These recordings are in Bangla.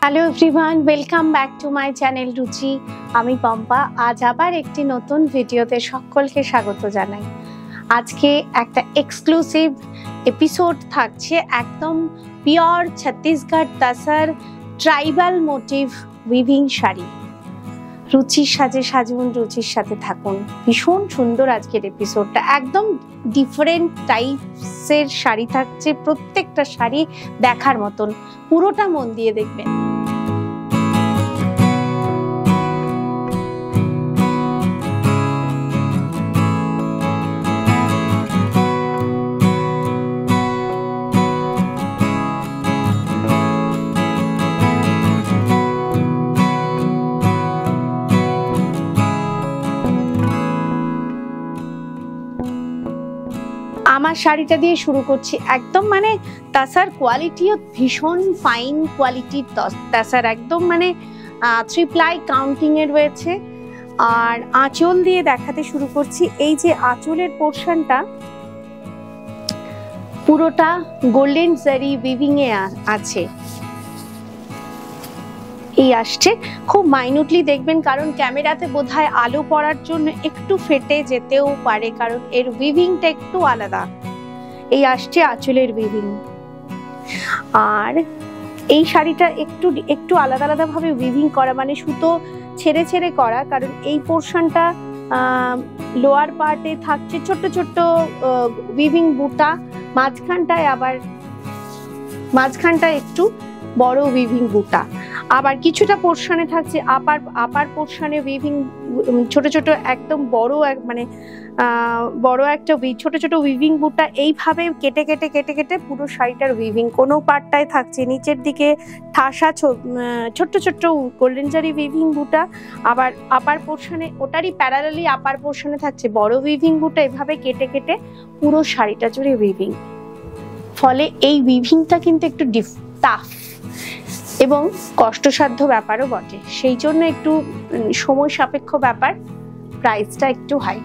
Hello everyone, welcome back to my channel রুচি। আমি পম্পা। আজ আবার একটি নতুন ভিডিওতে সকলকে স্বাগত জানাই। আজকে একটা এক্সক্লুসিভ এপিসোড থাকছে, একদম pure Chhattisgarh তাসার tribal motif weaving sari. রুচির সাজে সাজুন, রুচির সাথে থাকুন। ভীষণ সুন্দর আজকের এপিসোডটা, একদম ডিফারেন্ট টাইপসের শাড়ি থাকছে, প্রত্যেকটা শাড়ি দেখার মতন। পুরোটা মন দিয়ে দেখবেন। আমার শাড়িটা দিয়ে শুরু করছি। একদম মানে তাসার কোয়ালিটিও ভীষণ ফাইন কোয়ালিটির তাসার, একদম মানে 3 প্লাই কাউন্টিং এ রয়েছে। আর আঁচল দিয়ে দেখাতে শুরু করছি। এই যে আঁচলের পোর্শনটা পুরোটা গোল্ডেন জারি উইভিং এ আছে। এই আসছে খুব মাইনুটলি দেখবেন, কারণ ক্যামেরাতে বোধহয় আলো পড়ার জন্য একটু ফেটে যেতেও পারে, কারণ এর উইভিংটা একটু আলাদা। এই আসছে আঁচলের উইভিং। আর এই শাড়িটা একটু আলাদা আলাদা ভাবে উইভিং করা, মানে সুতো ছেড়ে ছেড়ে করা, কারণ এই পোর্শনটা লোয়ার পার্টে থাকছে ছোট্ট ছোট্ট উইভিং বুটা, মাঝখানটায় একটু বড় উইভিং বুটা, আবার কিছুটা পোর্শনে থাকছে আপার পোর্শনে উইভিং ছোট ছোট একদম বড় একটা ছোট ছোট উইভিং বুটা। এইভাবে কেটে কেটে কেটে কেটে পুরো শাড়িটার উইভিং। কোনো পার্টটায় থাকছে নিচের দিকে ঠাসা ছোট্ট ছোট্ট গোল্ডেন জারি উইভিং বুটা, আবার আপার পোর্শনে ওটারই প্যারালালি আপার পোর্শনে থাকছে বড় উইভিং বুটা। এভাবে কেটে কেটে পুরো শাড়িটা জুড়ে উইভিং। ফলে এই উইভিংটা কিন্তু একটু টাফ এবং কষ্টসাধ্য ব্যাপারও বটে, সেই জন্য একটু সময় সাপেক্ষ ব্যাপার। প্রাইসটা একটু হাই।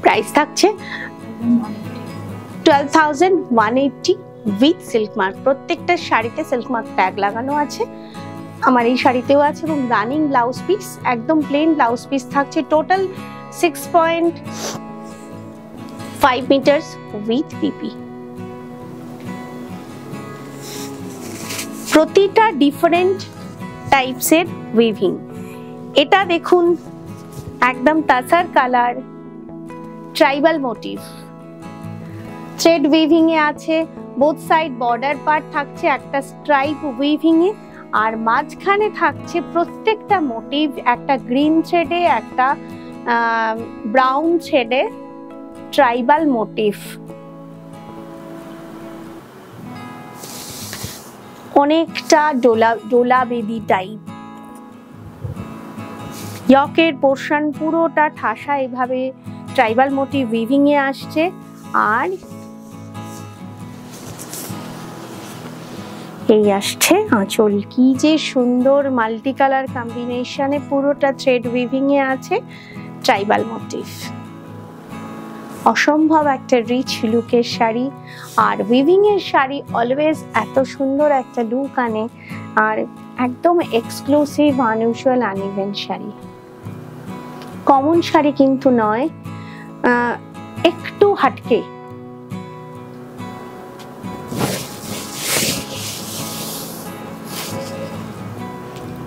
প্রাইস থাকছে 12,180 উইথ সিল্ক মার্ক। প্রত্যেকটা শাড়িতে সিল্ক মার্ক ট্যাগ লাগানো আছে, আমার এই শাড়িতেও আছে। এবং রানিং ব্লাউজ পিস, একদম প্লেন ব্লাউজ পিস থাকছে। Total 6.5 metres with PP. প্রতিটা ডিফারেন্ট টাইপসের উইভিং। এটা দেখুন একদম tussar colour tribal motif, thread weaving এ আছে। বোথ সাইড বর্ডার পার্ট থাকছে একটা স্ট্রাইপ উইভিং এ, আর মাঝখানে থাকছে প্রত্যেকটা মোটিভ একটা গ্রিন থ্রেডে, একটা ব্রাউন থ্রেডে ট্রাইবাল মোটিভ। অনেকটা ডোলা বেদি টাইপ। ইয়কের পোর্শন পুরোটা ঠাসা এভাবে ট্রাইবাল মোটিভ উইভিং এ আসছে। আর এই আসছে আঁচল। কি যে সুন্দর মাল্টি কালার কম্বিনেশনে পুরোটা থ্রেড উইভিং এ আছে ট্রাইবাল মোটিভ। অসম্ভব একটা রিচ লুকের শাড়ি। আর উইভিং এর শাড়ি অলওয়েজ এত সুন্দর একটা লুক আনে, আর একদম exclusive unusual uneven sari. Common sari কিন্তু নয়, একটু হাটকে।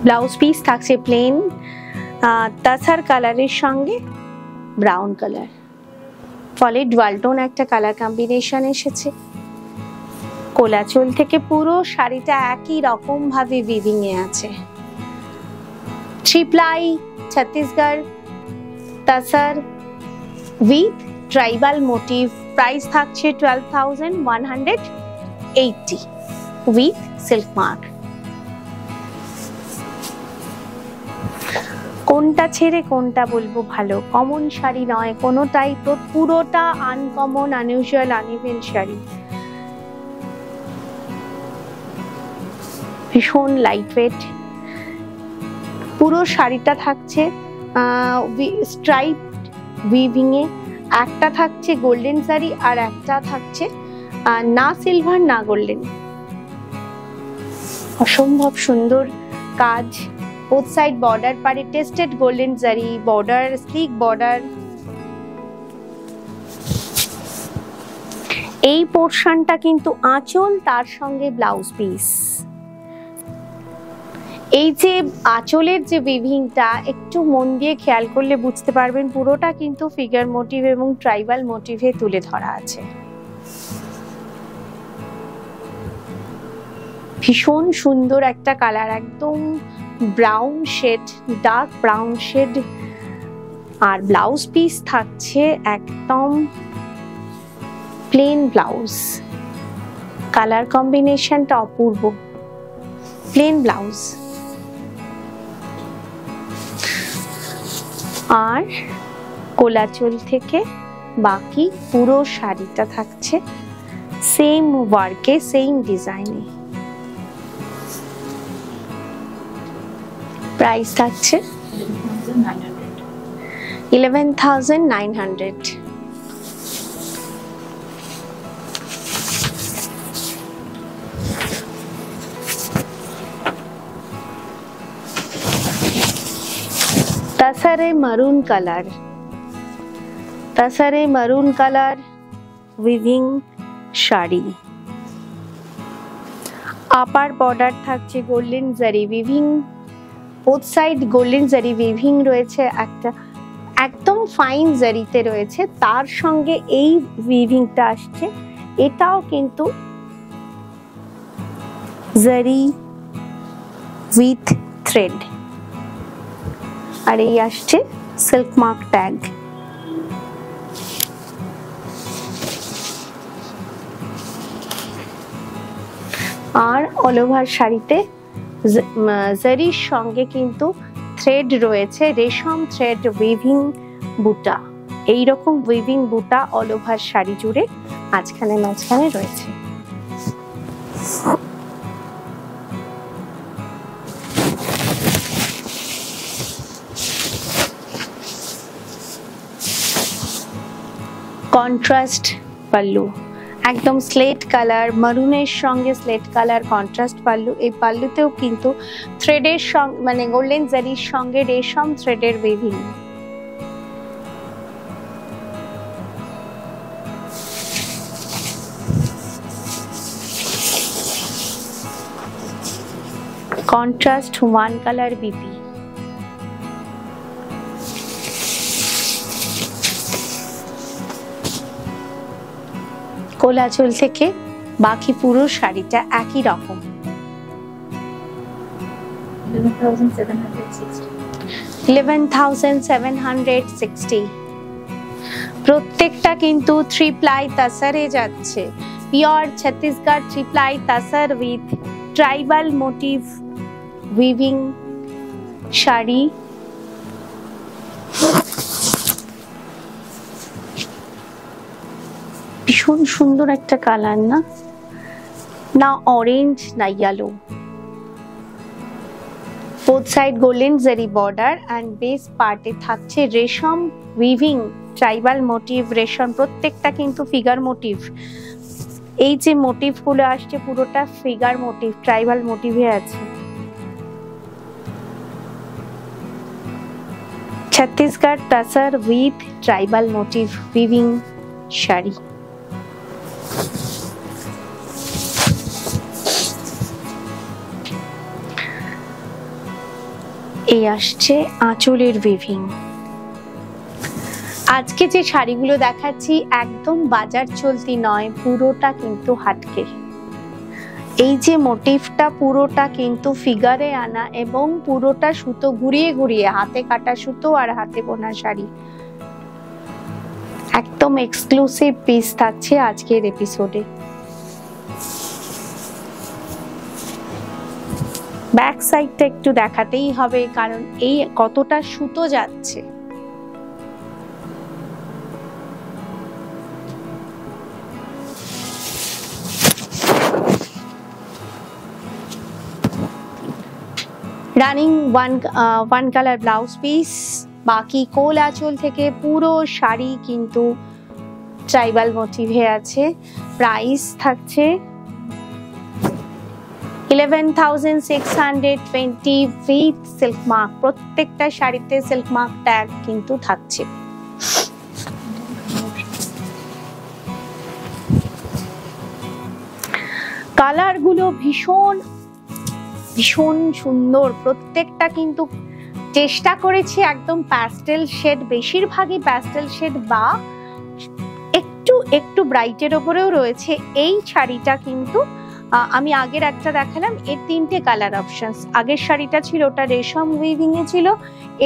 ব্লাউজ পিস থাকছে প্লেন তাসার কালারের সঙ্গে ব্রাউন কালার, ফলে ডুয়ালটোন একটা কালার কম্বিনেশন এসেছে। কোলাচল থেকে পুরো শাড়িটা একই রকম ভাবে উইভিং এ আছে। 3 ply Chhattisgarh tussar with tribal motif. Price থাকছে 12,180 উইথ সিল্ক মার্ক। কোনটা ছেড়ে কোনটা বলবো ভালো? কমন শাড়ি নয় কোনোটাই, পুরোটা আনকমন আনইউজুয়াল আনইভেন শাড়ি। ভীষণ লাইট ওয়েট। পুরো শাড়িটা থাকছে স্ট্রাইপ উইভিং এ, একটা থাকছে গোল্ডেন জারি আর একটা থাকছে না সিলভার না গোল্ডেন। অসম্ভব সুন্দর কাজ। বোথ সাইড বর্ডার পারে tested golden zari border, slick border. এই পোর্শনটা কিন্তু আঁচল, তার সঙ্গে ব্লাউজ পিস। এই যে আঁচলের যে উইভিংটা একটু মন দিয়ে খেয়াল করলে বুঝতে পারবেন পুরোটা কিন্তু ফিগার মোটিভ এবং ট্রাইবাল মোটিভে তুলে ধরা আছে। ভীষণ সুন্দর একটা কালার, একদম brown shade, dark brown shade. আর ব্লাউজ পিস থাকছে একদম প্লেন ব্লাউজ। কালার কম্বিনেশনটা অপূর্ব, প্লেন ব্লাউজ। আর কোলাচল থেকে বাকি পুরো শাড়িটা থাকছে সেম ওয়ার্কে, সেম ডিজাইনে। প্রাইস থাকছে 11,900। तसरे मरून कलर, तसरे मरून कलर উইভিং শাড়ি। আপার বর্ডার থাকছে golden zari weaving, both side golden zari weaving রয়েছে, একটা একদম ফাইন জারিতে রয়েছে। তার সঙ্গে এই উইভিংটা আসছে, এটাও কিন্তু জারি উইথ থ্রেড। আর এই আসছে সিল্ক মার্ক ট্যাগ। আর অল ওভার শাড়িতে জারির সঙ্গে কিন্তু থ্রেড রয়েছে, রেশম থ্রেড উইভিং বুটা। এইরকম উইভিং বুটা অল ওভার শাড়ি জুড়ে মাঝখানে মাঝখানে রয়েছে। কন্ট্রাস্ট পাল্লু, একদম স্লেট কালার, মারুনের সঙ্গে স্লেট কালার কন্ট্রাস্ট পাল্লু। এই পাল্লুতেও কিন্তু থ্রেডের সঙ্গে মানে গোল্ডেন জারির সঙ্গে রেশম থ্রেডের weaving. Contrast one colour BP. কোলাচল থেকে বাকি পুরো শাড়িটা একই রকম। 11,760। প্রত্যেকটা কিন্তু 3 প্লাই তাসারে যাচ্ছে, pure Chhattisgarh 3 ply tussar with tribal motif weaving sari. ভীষণ সুন্দর একটা কালার, না না অরেঞ্জ না yellow. Both side golden zari border and base পার্টে থাকছে রেশম উইভিং ট্রাইবাল মোটিভ রেশম। প্রত্যেকটা কিন্তু ফিগার মোটিভ। এই যে মোটিভ গুলো আসছে পুরোটা ফিগার মোটিভ, ট্রাইবাল মোটিভে আছে। Chhattisgarh tussar with tribal motif weaving sari. এই আসছে আঁচলের উইভিং। আজকে যে শাড়িগুলো দেখাচ্ছি একদম বাজার চলতি নয়, পুরোটা কিন্তু হাটকে। এই যে মোটিভটা পুরোটা কিন্তু ফিগারে আনা এবং পুরোটা সুতো ঘুরিয়ে ঘুরিয়ে, হাতে কাটা সুতো আর হাতে বোনা শাড়ি। একদম এক্সক্লুসিভ পিস থাকছে আজকের এপিসোডে। ব্যাক সাইডটা একটু দেখাতেই হবে, কারণ এই কতটা সুতো যাচ্ছে। Running one colour blouse piece. বাকি কোল আঁচল থেকে পুরো শাড়ি কিন্তু ট্রাইবাল মোটিভে আছে। প্রাইস থাকছে 11,620 উইথ সিল্ক মার্ক। প্রত্যেকটা শাড়িতে সিল্ক মার্ক ট্যাগ কিন্তু থাকছে। কালার গুলো ভীষণ ভীষণ সুন্দর, প্রত্যেকটা কিন্তু চেষ্টা করেছি একদম প্যাস্টেল শেড, বেশিরভাগই প্যাস্টেল শেড বা একটু একটু ব্রাইটের ওপরেও রয়েছে। এই শাড়িটা কিন্তু আমি আগের একটা দেখালাম, এর 3টে কালার অপশনস। আগের শাড়িটা ছিল ওটা রেশম উইভিং এ ছিল,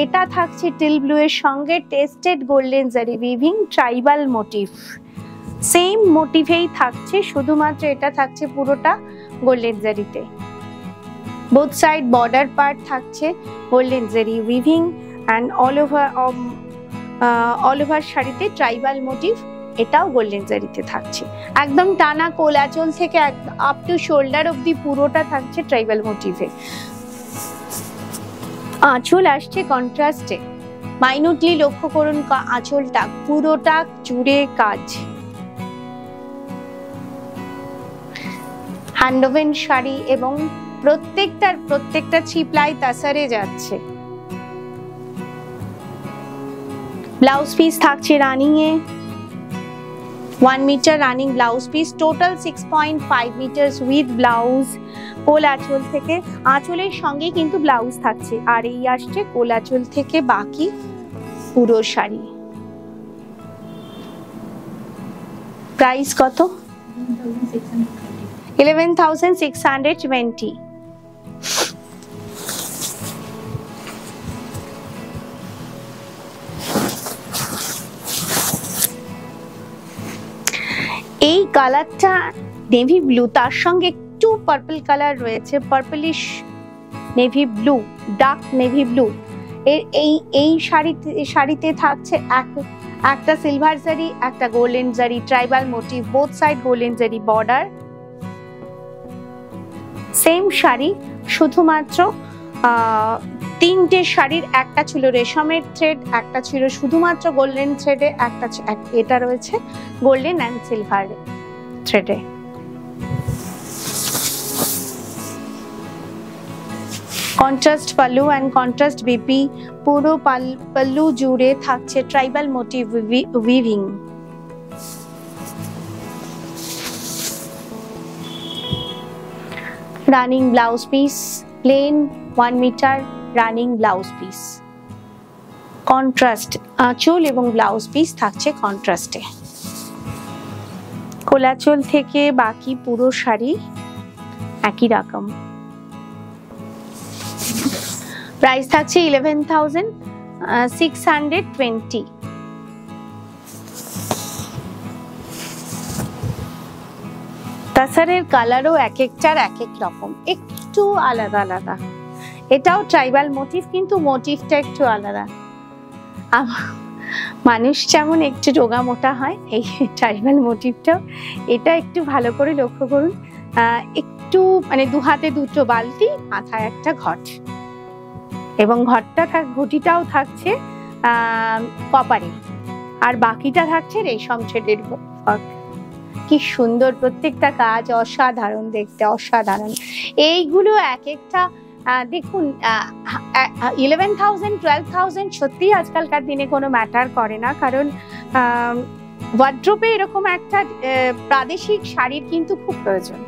এটা থাকছে টিল ব্লু এর সঙ্গে tested golden zari weaving tribal motif. Same মোটিভেই থাকছে, শুধুমাত্র এটা থাকছে পুরোটা গোল্ডেন জারিতে। বোথ সাইড বর্ডার পার্ট থাকছে golden zari weaving and all over শাড়িতে ট্রাইবাল মোটিভ, এটাও গোল্ডেন জারিতে থাকছে। একদম টানা কোলাচল থেকে আপ টু শোল্ডার অবধি পুরোটা থাকছে ট্রাইবাল মোটিভে। আঁচল আসছে কন্ট্রাস্টে, মাইনুটলি লক্ষ্য করুন আঁচলটা পুরোটা জুড়ে কাজ। হ্যান্ডওভেন শাড়ি এবং প্রত্যেকটা ছিপলাই তাসারে যাচ্ছে। ব্লাউজ পিস থাকছে রানিং এ 1 metre running blouse piece, total 6.5 metres with blouse. কোল আঁচল থেকে, আঁচলের সঙ্গে কিন্তু ব্লাউজ থাকছে, আর এই আসছে কোল আঁচল থেকে বাকি পুরো শাড়ি। প্রাইস কত? 11,620। এই কালারটা নেভি ব্লু, তার সঙ্গে একটু পার্পল কালার রয়েছে, purplish navy blue, dark navy blue. এই শাড়িতে থাকছে একটা সিলভার জারি, একটা golden zari, tribal motif, both side golden zari border. Same sari, শুধুমাত্র 3টে শাড়ির একটা ছিল রেশমের থ্রেড, একটা ছিল শুধুমাত্র গোল্ডেন থ্রেডে, এটা রয়েছে গোল্ডেন অ্যান্ড সিলভার থ্রেডে। Contrast pallu and contrast BP, পুরো পাল্লু জুড়ে থাকছে tribal motif weaving. Running blouse piece, plain 1 metre running blouse piece. Contrast আঁচল এবং ব্লাউজ পিস থাকছে কন্ট্রাস্টে। কোলাচল থেকে বাকি পুরো শাড়ি একই রকম। প্রাইস থাকছে 11,620। তাসারের কালারও এক একটার এক এক রকম, একটু আলাদা আলাদা। এটাও ট্রাইবাল মোটিভ, কিন্তু মোটিভটা একটু আলাদা। মানুষ যেমন একটু রোগা মোটা হয়, এই ট্রাইবাল মোটিভটাও এটা একটু ভালো করে লক্ষ্য করুন। একটু মানে 2 হাতে 2টো বালতি, মাথায় একটা ঘট, এবং ঘটিটাও থাকছে কপারে, আর বাকিটা থাকছে রেশম থ্রেডের ওয়ার্ক। কি সুন্দর প্রত্যেকটা কাজ, অসাধারণ দেখতে, অসাধারণ। এইগুলো এক একটা দেখুন 11,000 12,000 সত্যি আজকালকার দিনে কোনো ম্যাটার করে না, কারণ ওয়ার্ড্রোবে এরকম একটা প্রাদেশিক শাড়ির কিন্তু খুব প্রয়োজন।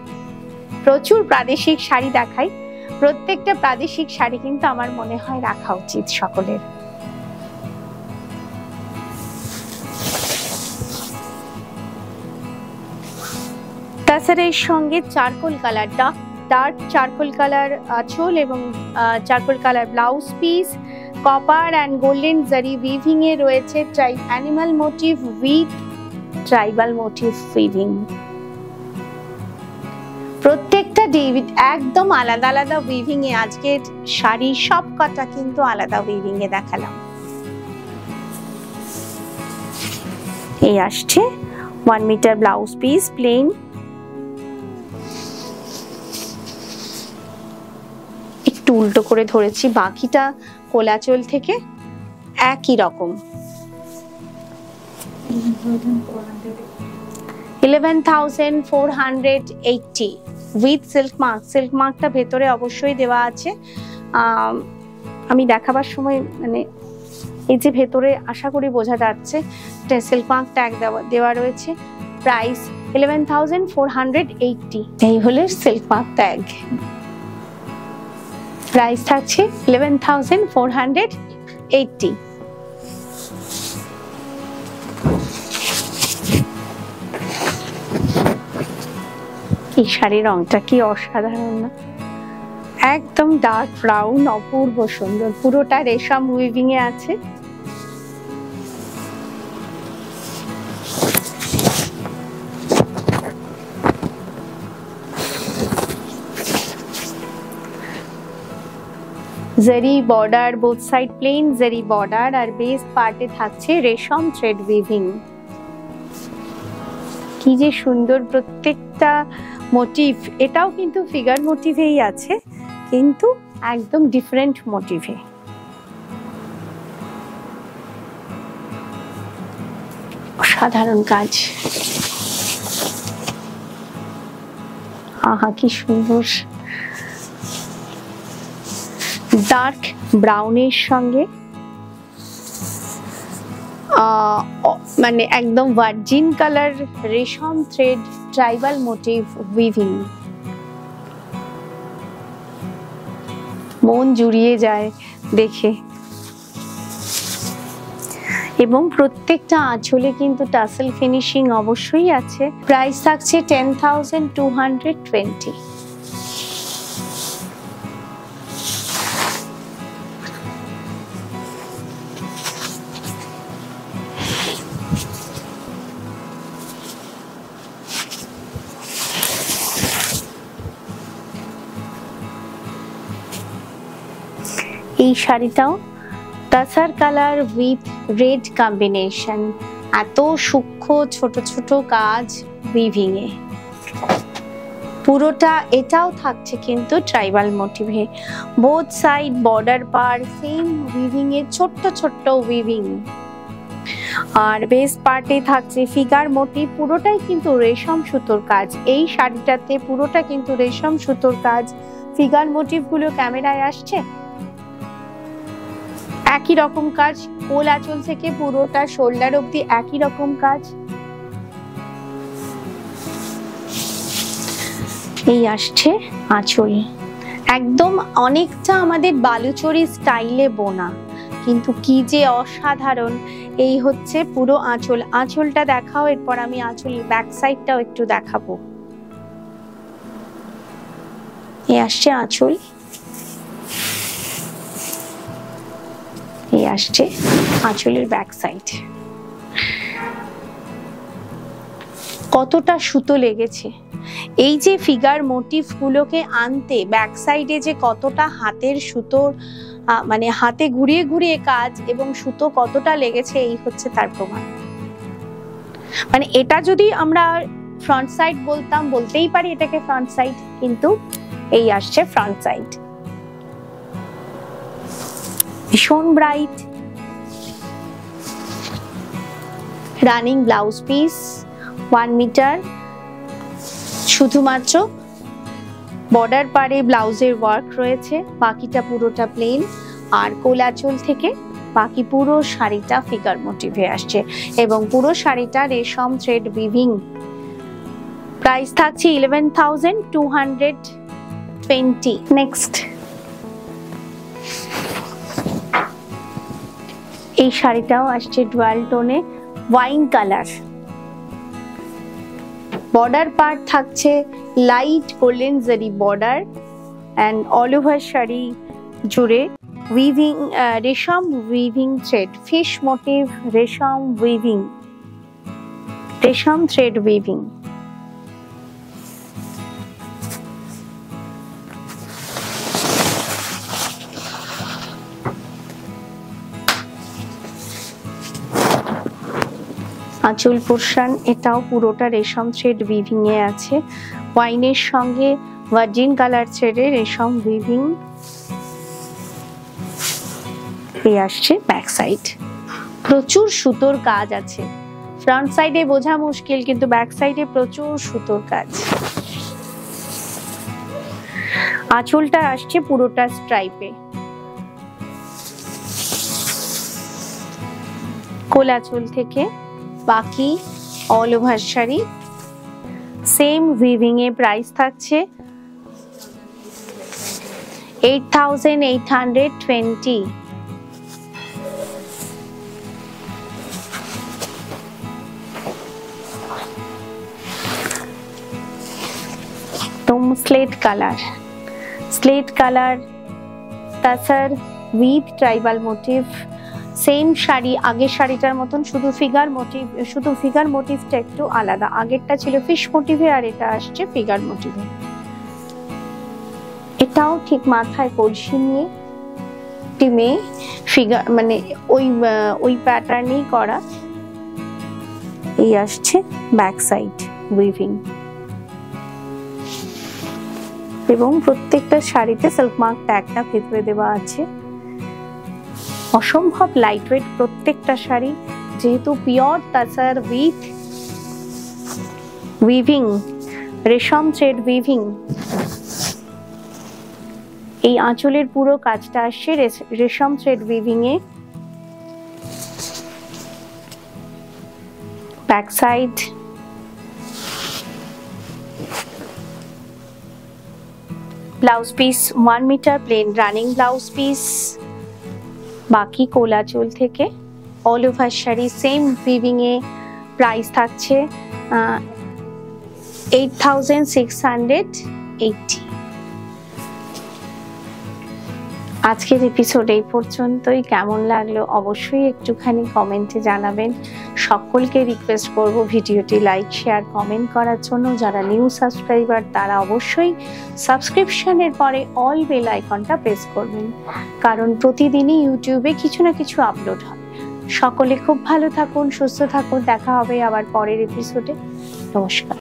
প্রচুর প্রাদেশিক শাড়ি দেখাই, প্রত্যেকটা প্রাদেশিক শাড়ি কিন্তু আমার মনে হয় রাখা উচিত সকলের। তাছাড়া এর সঙ্গে charcoal colour, dark charcoal colour আঁচল এবং charcoal colour blouse piece, copper and golden zari weaving এ রয়েছে animal motif with tribal motif weaving. প্রত্যেকটা একদম আলাদা আলাদা উইভিং এ আজকের শাড়ি সব কটা কিন্তু আলাদা উইভিং এ দেখালাম। এই আসছে 1 মিটার ব্লাউজ পিস, প্লেন। একটু উল্টো করে ধরেছি, বাকিটা কোলাচল থেকে একই রকম। 11,480। With silk mark. সিল্ক মার্কটা ভেতরে অবশ্যই দেওয়া আছে। আমি দেখাবার সময় মানে এই যে ভেতরে আশা করি বোঝা যাচ্ছে সিল্ক মার্ক ট্যাগ দেওয়া রয়েছে। প্রাইস 11,480। এই হলো সিল্ক মার্ক ট্যাগ। প্রাইস থাকছে 11,480। এই শাড়ির রংটা কি অসাধারণ না? একদম ডার্ক ব্রাউন, অপূর্ব সুন্দর, পুরোটা রেশম উইভিং এ আছে। জারি বর্ডার, বোথ সাইড প্লেন জারি বর্ডার, আর বেস পার্টে থাকছে রেশম থ্রেড উইভিং। কি যে সুন্দর প্রত্যেকটা মোটিভ। এটাও কিন্তু ফিগার মোটিভেই আছে, কিন্তু একদম ডিফারেন্ট মোটিভে। অসাধারণ কাজ। আহা কি সুন্দর। ডার্ক ব্রাউনের সঙ্গে মানে একদম ভার্জিন কালার রেশম থ্রেড ট্রাইবাল মোটিভ উইভিং। মন জুড়িয়ে যায় দেখে। এবং প্রত্যেকটা আঁচলে কিন্তু টাসেল ফিনিশিং অবশ্যই আছে। প্রাইস থাকছে 10,220। এই শাড়িটাও তাসার কালার উইথ রেড কম্বিনেশন। এত সূক্ষ্ম ছোট ছোট কাজ উইভিং এ। পুরোটা এটাও থাকছে কিন্তু ট্রাইবাল মোটিভে। বোথ সাইড বর্ডার পার সেম উইভিং এ, ছোট্ট ছোট্ট উইভিং। আর বেস পার্টে থাকছে ফিগার মোটিভ। পুরোটাই কিন্তু রেশম সুতোর কাজ। এই শাড়িটাতে পুরোটা কিন্তু রেশম সুতোর কাজ। ফিগার মোটিভ গুলো ক্যামেরায় আসছে। একই রকম কাজ, কোল আঁচল থেকে পুরোটা শোল্ডার অবধি একই রকম কাজ। এই আসছে আঁচল, একদম অনেকটা আমাদের বালুচরী স্টাইলে বোনা, কিন্তু কি যে অসাধারণ। এই হচ্ছে পুরো আঁচল। আঁচলটা দেখাও, এরপর আমি আঁচলের ব্যাক সাইডটাও একটু দেখাবো। এই আসছে আঁচল, এই আসছে আঁচলের ব্যাক সাইড। কতটা সুতো লেগেছে এই যে ফিগার মোটিভ গুলোকে আনতে। ব্যাক সাইডে যে কতটা হাতের সুতোর মানে হাতে ঘুরিয়ে ঘুরিয়ে কাজ এবং সুতো কতটা লেগেছে, এই হচ্ছে তার প্রমাণ। মানে এটা যদি আমরা ফ্রন্ট সাইড বলতাম, বলতেই পারি এটাকে ফ্রন্ট সাইড, কিন্তু এই আসছে ফ্রন্ট সাইড। ভীষণ bright. Running blouse piece 1 metre. শুধুমাত্র বর্ডার পারে ব্লাউজের ওয়ার্ক রয়েছে, বাকিটা পুরোটা প্লেন। আর কোলাচল থেকে বাকি পুরো শাড়িটা ফিগার মোটিভে আসছে এবং পুরো শাড়িটা রেশম থ্রেড উইভিং। প্রাইস থাকছে 11,220। নেক্সট, এই শাড়িটাও আসছে ডুয়াল টোনে, ওয়াইন কালার। বর্ডার পার্ট থাকছে light golden zari border and all over sari জুড়ে উইভিং রেশম উইভিং থ্রেড, ফিশ মোটিভ রেশম উইভিং, রেশম থ্রেড উইভিং। আঁচল পোর্শন এটাও পুরোটা রেশম থ্রেড উইভিং এ আছে। ওয়াইনের সঙ্গে ভার্জিন কালার থ্রেডে রেশম উইভিং। এই আসছে ব্যাক সাইড। প্রচুর সুতোর কাজ আছে। ফ্রন্ট সাইডে বোঝা মুশকিল, কিন্তু ব্যাক সাইডে প্রচুর সুতোর কাজ। আঁচলটা আসছে পুরোটা স্ট্রাইপে। কোলাচল থেকে বাকি all over sari same weaving এ প্রাইস থাকছে 8820। Slate colour tussar with tribal motif same sari आगे शाड़ीटार मतन शुधु फिगार मोटिवटा एकटु आलादा आगेरटा छिलो फिश मोटिवे और एटा आसছে फिगार मोटिवे एटाओ ठीक माथाय कलसी निये टिमे फिगार माने ओई पैटार्नই করা এই আসছে बैक साइड উইভিং এবং প্রত্যেকটা শাড়িতে সিল্ক মার্ক ট্যাগটা ভেতরে দেওয়া আছে। অসম্ভব লাইটওয়েট প্রত্যেকটা শাড়ি যেহেতু পিওর তাসার উইথ উইভিং রেশম থ্রেড উইভিং। এই আঁচলের পুরো কাজটা আসছে রেশম থ্রেড উইভিং এ। Back side blouse piece 1 metre plain running blouse piece बाकी कोलाचल থেকে all over sari same weaving এ প্রাইস থাকছে 8680। আজকের এপিসোড এই পর্যন্তই। কেমন লাগলো অবশ্যই একটুখানি কমেন্টে জানাবেন। সকলকে রিকোয়েস্ট করব ভিডিওটি লাইক শেয়ার কমেন্ট করার জন্য। যারা নিউ সাবস্ক্রাইবার তারা অবশ্যই সাবস্ক্রিপশনের পরে অল বেল আইকনটা প্রেস করবেন, কারণ প্রতিদিনই ইউটিউবে কিছু না কিছু আপলোড হয়। সকলে খুব ভালো থাকুন, সুস্থ থাকুন। দেখা হবে আবার পরের এপিসোডে। নমস্কার।